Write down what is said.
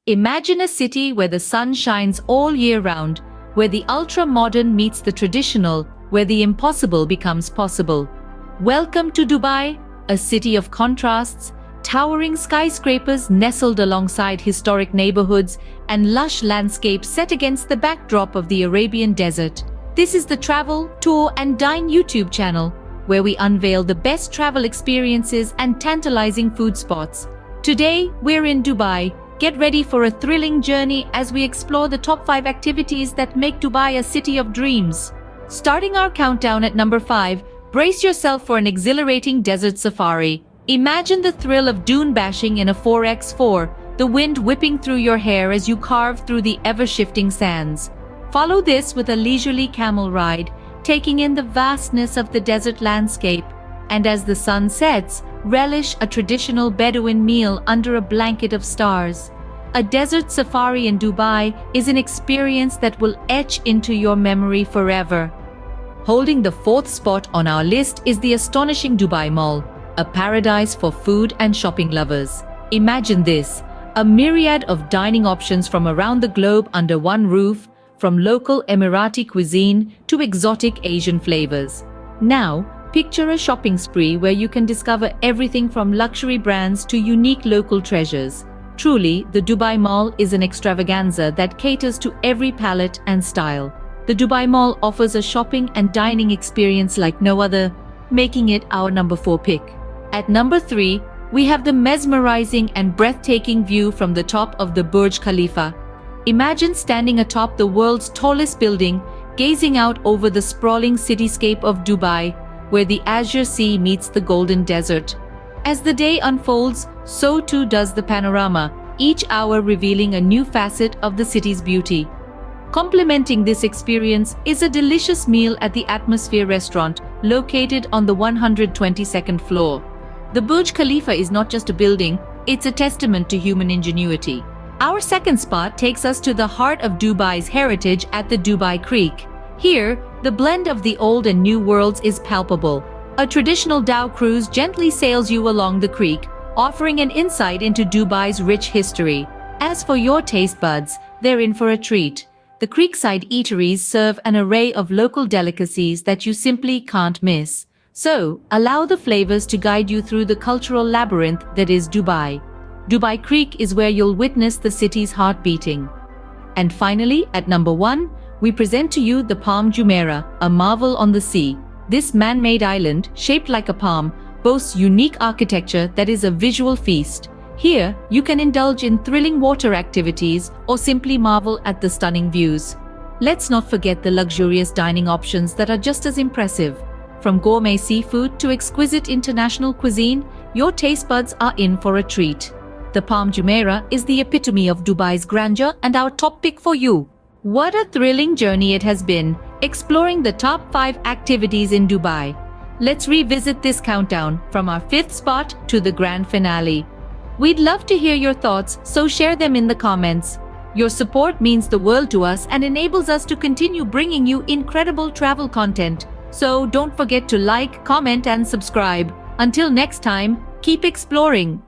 Imagine a city where the sun shines all year round, where the ultra-modern meets the traditional, where the impossible becomes possible. Welcome to Dubai, a city of contrasts, towering skyscrapers nestled alongside historic neighborhoods, and lush landscapes set against the backdrop of the Arabian desert. This is the Travel, Tour and Dine YouTube channel, where we unveil the best travel experiences and tantalizing food spots. Today, we're in Dubai. Get ready for a thrilling journey as we explore the top 5 activities that make Dubai a city of dreams. Starting our countdown at number 5, brace yourself for an exhilarating desert safari. Imagine the thrill of dune bashing in a 4x4, the wind whipping through your hair as you carve through the ever-shifting sands. Follow this with a leisurely camel ride, taking in the vastness of the desert landscape. And as the sun sets, relish a traditional Bedouin meal under a blanket of stars. A desert safari in Dubai is an experience that will etch into your memory forever. Holding the 4th spot on our list is the astonishing Dubai Mall, a paradise for food and shopping lovers. Imagine this, a myriad of dining options from around the globe under one roof, from local Emirati cuisine to exotic Asian flavors. Now, picture a shopping spree where you can discover everything from luxury brands to unique local treasures. Truly, the Dubai Mall is an extravaganza that caters to every palate and style. The Dubai Mall offers a shopping and dining experience like no other, making it our number 4 pick. At number 3, we have the mesmerizing and breathtaking view from the top of the Burj Khalifa. Imagine standing atop the world's tallest building, gazing out over the sprawling cityscape of Dubai, where the azure sea meets the golden desert. As the day unfolds, so too does the panorama, each hour revealing a new facet of the city's beauty. Complementing this experience is a delicious meal at the Atmosphere restaurant, located on the 122nd floor. The Burj Khalifa is not just a building, it's a testament to human ingenuity. Our second spot takes us to the heart of Dubai's heritage at the Dubai Creek. Here, the blend of the old and new worlds is palpable. A traditional dhow cruise gently sails you along the creek, offering an insight into Dubai's rich history. As for your taste buds, they're in for a treat. The creekside eateries serve an array of local delicacies that you simply can't miss. So, allow the flavors to guide you through the cultural labyrinth that is Dubai. Dubai Creek is where you'll witness the city's heart beating. And finally, at number 1, we present to you the Palm Jumeirah, a marvel on the sea. This man-made island, shaped like a palm, boasts unique architecture that is a visual feast. Here, you can indulge in thrilling water activities or simply marvel at the stunning views. Let's not forget the luxurious dining options that are just as impressive. From gourmet seafood to exquisite international cuisine, your taste buds are in for a treat. The Palm Jumeirah is the epitome of Dubai's grandeur and our top pick for you. What a thrilling journey it has been, exploring the top 5 activities in Dubai. Let's revisit this countdown from our 5th spot to the grand finale. We'd love to hear your thoughts, so share them in the comments. Your support means the world to us and enables us to continue bringing you incredible travel content. So don't forget to like, comment and subscribe. Until next time, keep exploring.